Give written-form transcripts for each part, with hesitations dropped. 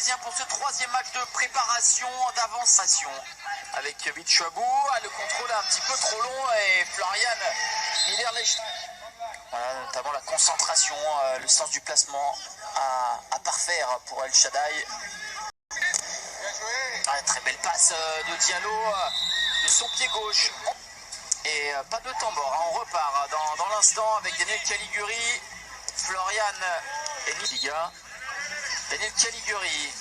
Parisien pour ce troisième match de préparation d'avancement. Avec Bichabou, le contrôle est un petit peu trop long et Florian Niederlechner. Voilà, notamment la concentration, le sens du placement à parfaire pour El Shaddai. Très belle passe de Diallo de son pied gauche. Et pas de temps mort, hein. On repart dans l'instant avec Daniel Caliguri, Florian et Liga. Daniel Caliguri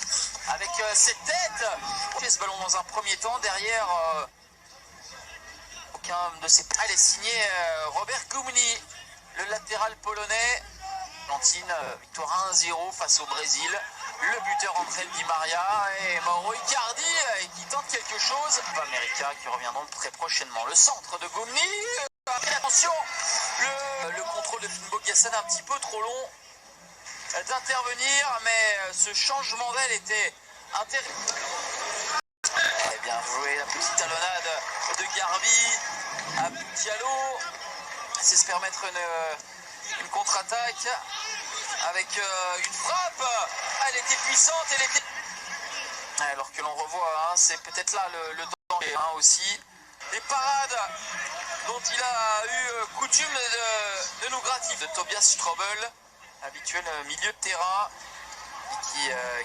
avec cette tête. Il fait ce ballon dans un premier temps. Derrière, aucun de ses pas. Elle est signé Robert Gumni, le latéral polonais. Argentine, victoire 1-0 face au Brésil. Le buteur André Di Maria et Mauro Icardi qui tente quelque chose. America qui revient donc très prochainement. Le centre de Gumni. Attention, le contrôle de Finn Bogason un petit peu trop long d'intervenir, mais ce changement d'aile était intéressant. Et bien joué, la petite talonnade de Garbi à Diallo. C'est se permettre une contre-attaque avec une frappe. Elle était puissante, elle était... Alors que l'on revoit, hein, c'est peut-être là le danger aussi. Des parades dont il a eu coutume de nous gratifier. De Tobias Strobel, habituel milieu de terrain,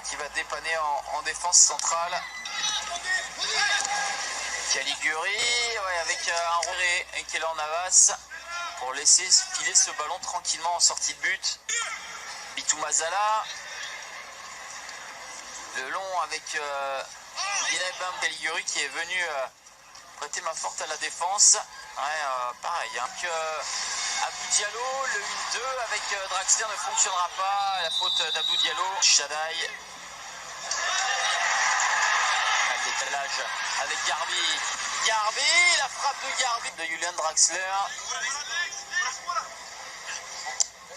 qui va dépanner en défense centrale. Caliguri, ouais, avec un relais et Keylor Navas pour laisser filer ce ballon tranquillement en sortie de but. Bitou Mazala. Le long avec Dinabam Caliguri qui est venu prêter main forte à la défense. Ouais, pareil. Hein, Abdou Diallo, le 1-2 avec Draxler ne fonctionnera pas. La faute d'Abdou Diallo. Shaddai. Un décalage avec Garbi. Garbi, la frappe de Garbi de Julian Draxler.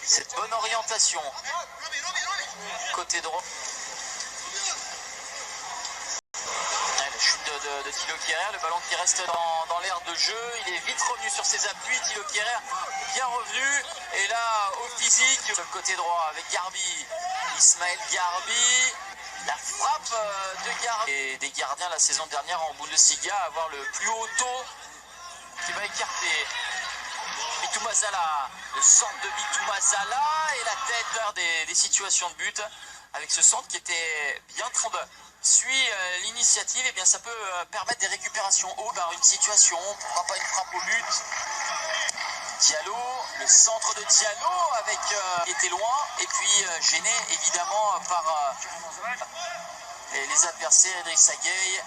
Cette bonne orientation. Côté droit. De Thilo Kehrer, le ballon qui reste dans l'aire de jeu, il est vite revenu sur ses appuis. Thilo Kehrer bien revenu, et là au physique sur le côté droit avec Garbi, Ismaël Garbi, la frappe de Garbi. Et des gardiens la saison dernière en Bundesliga à avoir le plus haut taux qui va écarter. Bitou Mazala, le centre de Bitou Mazala et la tête des situations de but avec ce centre qui était bien tremble. Suit l'initiative, et bien ça peut permettre des récupérations haut dans une situation, pourquoi pas une frappe au but. Diallo, le centre de Diallo avec qui était loin, et puis gêné évidemment par les adversaires. Idrissa Gueye,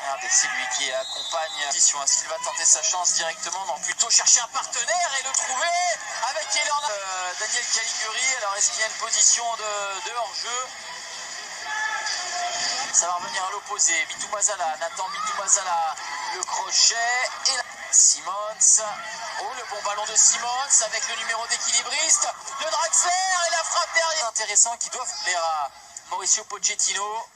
regardez, c'est lui qui accompagne. Est-ce qu'il va tenter sa chance directement? Non, plutôt chercher un partenaire et le trouver avec Daniel Caliguri. Alors est-ce qu'il y a une position de hors-jeu? Ça va revenir à l'opposé. Bitou Mazala, Nathan Bitou Mazala, le crochet et la... Simons. Oh, le bon ballon de Simons avec le numéro d'équilibriste, le Draxler et la frappe derrière. Intéressant, qui doivent plaire à Mauricio Pochettino.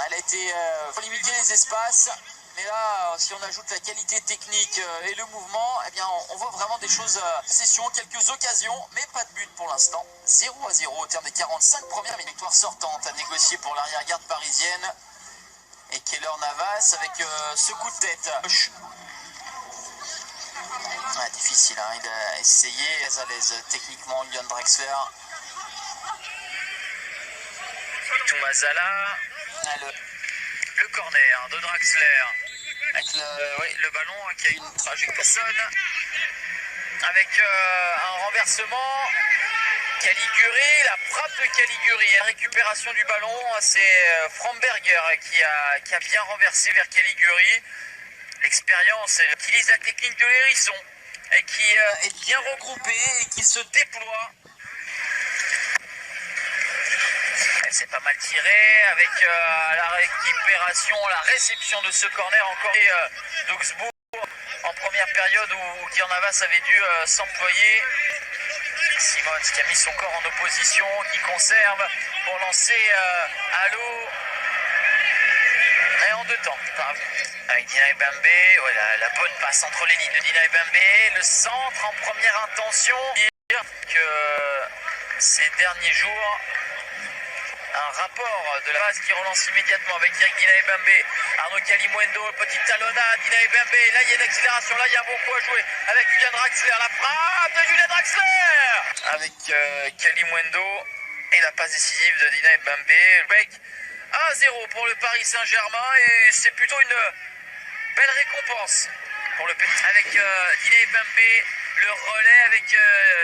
Elle a été pour limiter les espaces. Mais là, si on ajoute la qualité technique et le mouvement, eh bien, on voit vraiment des choses. Session, quelques occasions, mais pas de but pour l'instant. 0-0 au terme des 45 premières minutes. Victoire sortante à négocier pour l'arrière-garde parisienne. Et Keylor Navas avec ce coup de tête. Ouais, difficile, hein. Il a essayé, à l'aise techniquement, Julian Draxler. Bitou Mazala. Le corner de Draxler. Avec le ballon qui a une trajectoire personne. Avec un renversement. Caliguri, la frappe de Caliguri. La récupération du ballon, c'est Framberger qui a bien renversé vers Caliguri. L'expérience, elle utilise la technique de l'hérisson et qui est bien regroupée et qui se déploie. Elle s'est pas mal tirée avec la récupération, la réception de ce corner encore. D'Augsbourg en première période où Keylor Navas avait dû s'employer. Simons qui a mis son corps en opposition, qui conserve pour lancer à l'eau. Mais en deux temps. Avec Dina Ebembe, ouais, la bonne passe entre les lignes de Dina Ebembe. Le centre en première intention. Que ces derniers jours, Un rapport de la base qui relance immédiatement avec Eric Dina Ebembe. Arnaud Kalimuendo, petite talonnade, Dina Ebembe. Là, il y a une accélération, là, il y a beaucoup à jouer avec Julian Draxler. La frappe de Julian Draxler avec Kalimuendo et la passe décisive de Dina Ebembe. 1-0 pour le Paris Saint-Germain et c'est plutôt une belle récompense pour le PSG. Avec Dina Ebembe, le relais avec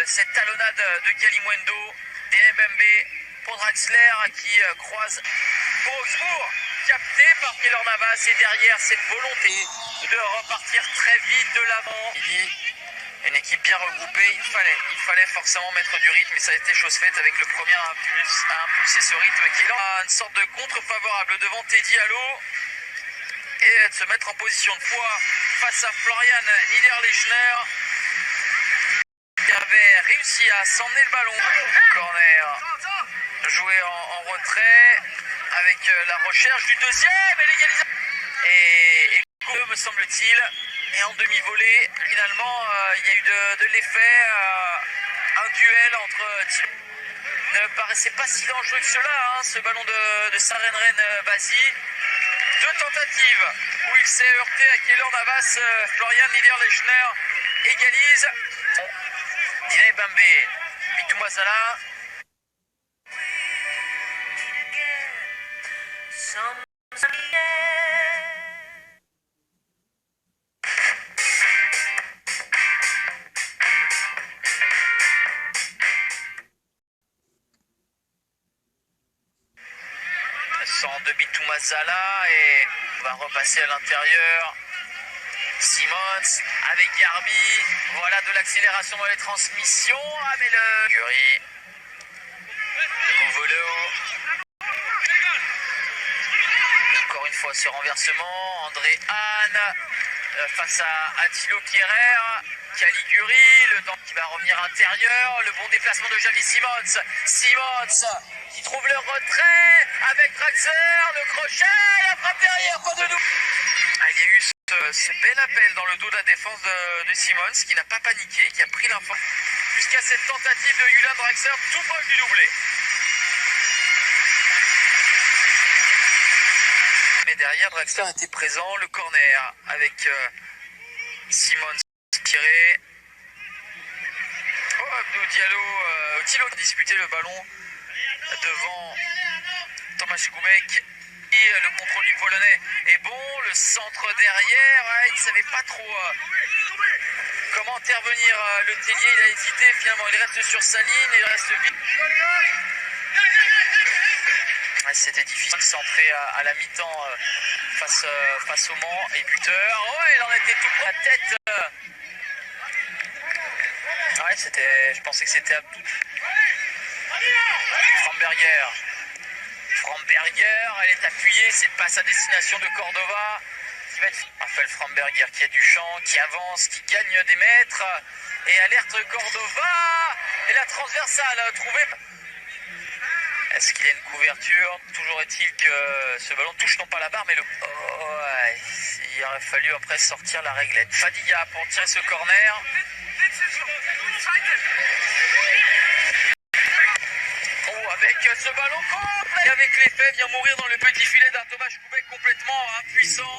cette talonnade de Kalimuendo. Dina Ebembe pour Draxler qui croise pour Augsbourg, capté par Keylor Navas et derrière cette volonté de repartir très vite de l'avant. Il dit une équipe bien regroupée, il fallait forcément mettre du rythme et ça a été chose faite avec le premier à impulser ce rythme. Keylor a une sorte de contre favorable devant Teddy Allo et de se mettre en position de poids face à Florian Niederlechner qui avait réussi à s'emmener le ballon. Corner joué en retrait avec la recherche du deuxième et l'égalisation. Et me semble-t-il, et en demi-volée, finalement, il y a eu de l'effet, un duel entre ne paraissait pas si dangereux que cela, hein, ce ballon de Sarenren Basi. Deux tentatives où il s'est heurté à Keylor Navas, Florian Niederlechner égalise. Dina Ebembe, Bitouma Zala. Centre de Bitouma Zala et on va repasser à l'intérieur. Simons avec Garbi, voilà de l'accélération dans les transmissions. Ah mais le Guri, Gouvolo. Encore une fois ce renversement, André Hahn face à Attilo Kierer, Caliguri, le temps qui va revenir intérieur, le bon déplacement de Javi Simons. Simons qui trouve le retrait avec Draxler, le crochet, la frappe derrière, pas de nous. Il y a eu ce bel appel dans le dos de la défense de Simons qui n'a pas paniqué, qui a pris l'info jusqu'à cette tentative de Julian Draxler tout proche du doublé. Mais derrière, Draxler était présent, le corner avec Simons tiré. Oh, Abdou Diallo, Thilo disputait le ballon devant Tomasz Kubek. Le contrôle du Polonais est bon, le centre derrière, il ne savait pas trop comment intervenir. Le Tellier, il a hésité, finalement il reste sur sa ligne, il reste vite. C'était difficile, centré à la mi-temps face au Mans et buteur. Oh, il en était tout près la tête. Ouais, je pensais que c'était Abdou. Framberger, elle est appuyée, c'est passe à destination de Cordova. Qui va être Raphaël Framberger qui a du champ, qui avance, qui gagne des mètres. Et alerte Cordova. Et la transversale trouvée. Est-ce qu'il y a une couverture? Toujours est-il que ce ballon touche non pas la barre, mais le... Oh, ouais. Il aurait fallu après sortir la réglette. Fadiga pour tirer ce corner. Avec ce ballon complet, avec l'effet, vient mourir dans le petit filet d'un Tomasz Kubek complètement impuissant.